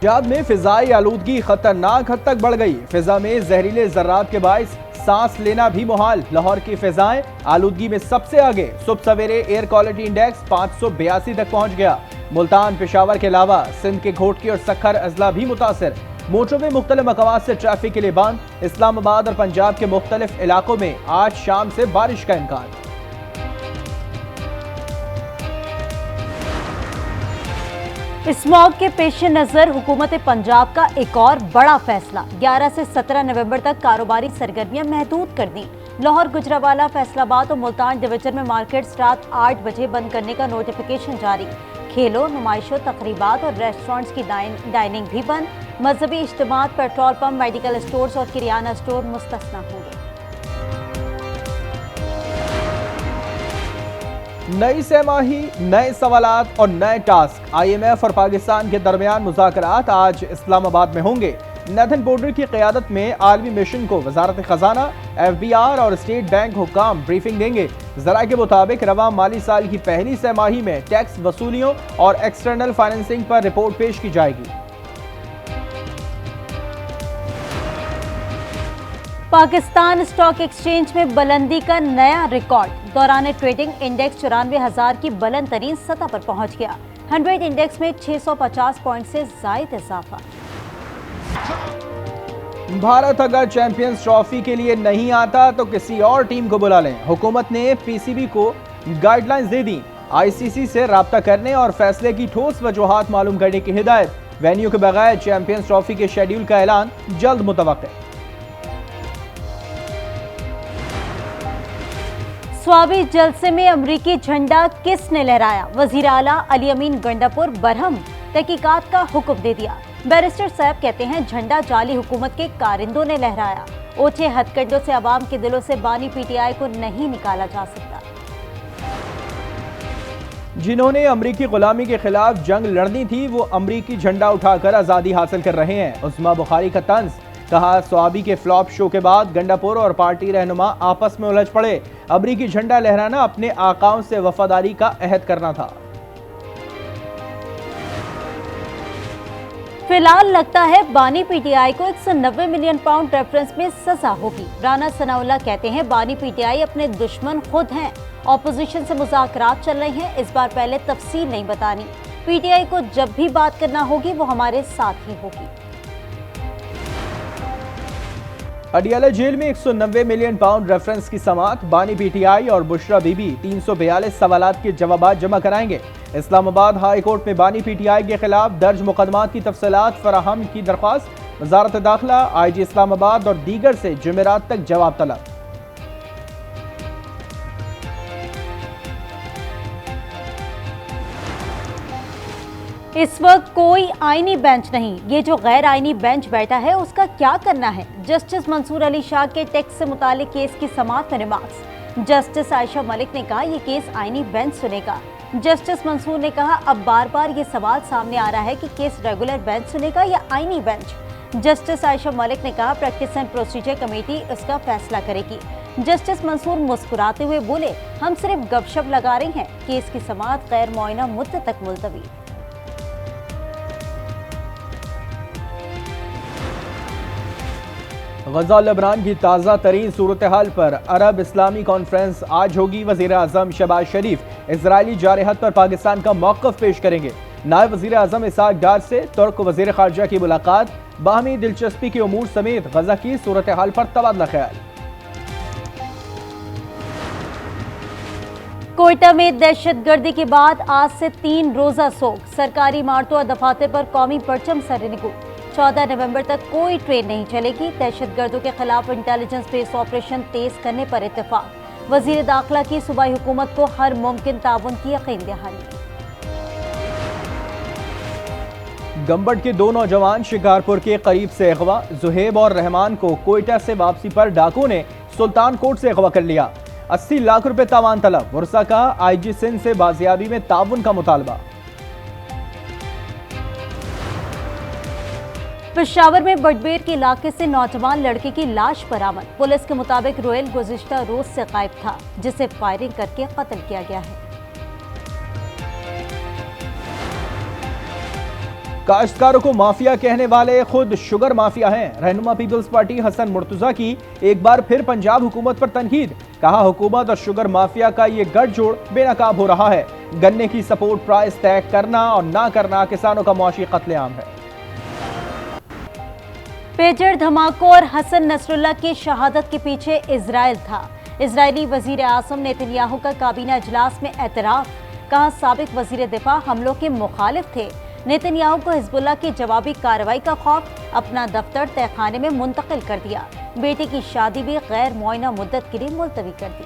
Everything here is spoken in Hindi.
पंजाब में फिजाई आलूदगी खतरनाक हद तक बढ़ गई। फिजा में जहरीले जर्रात के बाइस सांस लेना भी मुहाल। लाहौर की फिजाएं आलूदगी में सबसे आगे। सुबह सवेरे एयर क्वालिटी इंडेक्स 582 तक पहुंच गया। मुल्तान, पेशावर के अलावा सिंध के घोटकी और सखर अजला भी मुतासिर। मोटरवे मुख्तलिफ मकामात से ट्रैफिक के लिए बंद। इस्लामाबाद और पंजाब के मुख्तलिफ इलाकों में आज शाम से बारिश का इम्कान। स्मॉग के पेश नज़र हुकूमत पंजाब का एक और बड़ा फैसला। 11 से 17 नवंबर तक कारोबारी सरगर्मियां महदूद कर दी। लाहौर, गुजरावाला, फैसलाबाद और मुल्तान डिवीजन में मार्केट्स रात 8 बजे बंद करने का नोटिफिकेशन जारी। खेलों, नुमाइशों, तकरीबात और रेस्टोरेंट्स की डाइनिंग भी बंद। मजहबी इज्तिमात, पेट्रोल पंप, मेडिकल स्टोर्स और किराना स्टोर मुस्तस्ना होंगे। नई सहमाही, नए सवालात और नए टास्क। IMF और पाकिस्तान के दरमियान मुज़ाकरात आज इस्लामाबाद में होंगे। नेथन बोर्डर की क़यादत में आलमी मिशन को वजारत खजाना, FBR और स्टेट बैंक हुक्काम ब्रीफिंग देंगे। ज़राए के मुताबिक रवां माली साल की पहली सहमाही में टैक्स वसूलियों और एक्सटर्नल फाइनेंसिंग पर रिपोर्ट पेश की जाएगी। पाकिस्तान स्टॉक एक्सचेंज में बुलंदी का नया रिकॉर्ड। दौरान ट्रेडिंग इंडेक्स 94,000 की बुलंद तरीन सतह पर पहुंच गया। 100 इंडेक्स में 650 पॉइंट से जायद इजाफा। भारत अगर चैंपियंस ट्रॉफी के लिए नहीं आता तो किसी और टीम को बुला लें। हुकूमत ने PCB को गाइडलाइंस दे दी। ICC से राब्ता करने और फैसले की ठोस वजूहात मालूम करने की हिदायत। वेन्यू के बगैर चैंपियंस ट्रॉफी के शेड्यूल का ऐलान जल्द मुतवक्किल। स्वाबी जलसे में अमरीकी झंडा किसने लहराया? वजीर आला अली अमीन गंडापुर बरहम। तहकीकात का हुक्म दे दिया। बैरिस्टर साहब कहते हैं झंडा जाली हुकूमत के कारिंदों ने लहराया। ओछे हथकंडों से आवाम के दिलों से बानी PTI को नहीं निकाला जा सकता। जिन्होंने अमरीकी गुलामी के खिलाफ जंग लड़नी थी वो अमरीकी झंडा उठाकर आजादी हासिल कर रहे हैं। उस्मा बुखारी का तंज। कहा, स्वाबी के फ्लॉप शो के बाद गंडापुर और पार्टी रहनुमा आपस में उलझ पड़े। अमरीकी झंडा लहराना अपने आकाओं से वफादारी का अहद करना था। फिलहाल लगता है बानी PTI को 190 मिलियन पाउंड रेफरेंस में सजा होगी। राना सनाउल्लाह कहते हैं बानी PTI अपने दुश्मन खुद हैं। ऑपोजिशन से मुज़ाकरात चल रहे हैं। इस बार पहले तफसील नहीं बतानी। PTI को जब भी बात करना होगी वो हमारे साथ ही होगी। अडियाला जेल में 190 मिलियन पाउंड रेफरेंस की समात। बानी PTI और बुशरा बीबी 342 सवालात के जवाब जमा कराएंगे। इस्लामाबाद हाई कोर्ट में बानी PTI के खिलाफ दर्ज मुकदमात की तफसीलात फराहम की दरख्वास्त। वजारत दाखिला, IG इस्लामाबाद और दीगर से जुमेरात तक जवाब तलब। इस वक्त कोई आईनी बेंच नहीं। ये जो गैर आईनी बेंच बैठा है उसका क्या करना है? जस्टिस मंसूर अली शाह के टैक्स से मुतालिक केस की समाअत में रिमार्क्स। जस्टिस आयशा मलिक ने कहा ये केस आईनी बेंच सुनेगा। जस्टिस मंसूर ने कहा अब बार बार ये सवाल सामने आ रहा है कि केस रेगुलर बेंच सुनेगा या आईनी बेंच। जस्टिस आयशा मलिक ने कहा प्रैक्टिस एंड प्रोसीजर कमेटी इसका फैसला करेगी। जस्टिस मंसूर मुस्कुराते हुए बोले हम सिर्फ गपशप लगा रही हैं। केस की समाअत गैर मुआयना मुद्दत तक मुलतवी। गजा लेबनान की ताज़ा तरीन सूरत हाल पर अरब इस्लामी कॉन्फ्रेंस आज होगी। वज़ीर आज़म शहबाज शरीफ इजरायली जारहत पर पाकिस्तान का मौक़िफ़ पेश करेंगे। नायब वज़ीर आज़म इसहाक डार से तुर्क वज़ीर ख़ारजा की मुलाकात। बाहमी दिलचस्पी के उमूर समेत गजा की सूरत हाल पर तबादला ख्याल। कोयटा में दहशतगर्दी के बाद आज से 3 रोजा सोग। सरकारी इमारतों और दफातर पर कौमी परचम सरनिगू। 14 नवंबर तक कोई ट्रेन नहीं चलेगी। दहशतगर्दों के खिलाफ इंटेलिजेंस बेस्ड ऑपरेशन तेज करने पर इत्तेफाक। वजीर दाखिला की सूबाई हुकूमत को हर मुमकिन ताउन की यकीन दहानी। गंबट के 2 नौजवान शिकारपुर के करीब से अगवा। जुहेब और रहमान को कोयटा से वापसी पर डाकुओं ने सुल्तान कोट से अगवा कर लिया। 80 लाख रुपए तावान तलब। वर्षा का IG सिंध से बाजियाबी में ताउन का मुतालबा। पेशावर में बटबेर के इलाके से नौजवान लड़के की लाश बरामद। पुलिस के मुताबिक रोयल गुज़िश्ता रोज से गायब था, जिसे फायरिंग करके कत्ल किया गया है। काश्तकारों को माफिया कहने वाले खुद शुगर माफिया हैं। रहनुमा पीपल्स पार्टी हसन मुर्तजा की एक बार फिर पंजाब हुकूमत पर तनकीद। कहा, हुकूमत और शुगर माफिया का ये गठजोड़ बेनकाब हो रहा है। गन्ने की सपोर्ट प्राइस तय करना और ना करना किसानों का मुआशी कत्लेआम है। पेजर धमाकों और हसन नसरुल्लाह की शहादत के पीछे इजराइल था। इजरायली वजीर आजम नेतन्याहू का काबीना इजलास में एतराफ। कहा, साबिक वजीर दिफा हमलों के मुखालिफ थे। नेतन्याहू को हिजबुल्लाह की जवाबी कार्रवाई का खौफ, अपना दफ्तर तहखाने में मुंतकिल कर दिया। बेटी की शादी भी गैर मुआयना मुद्दत के लिए मुलतवी कर दी।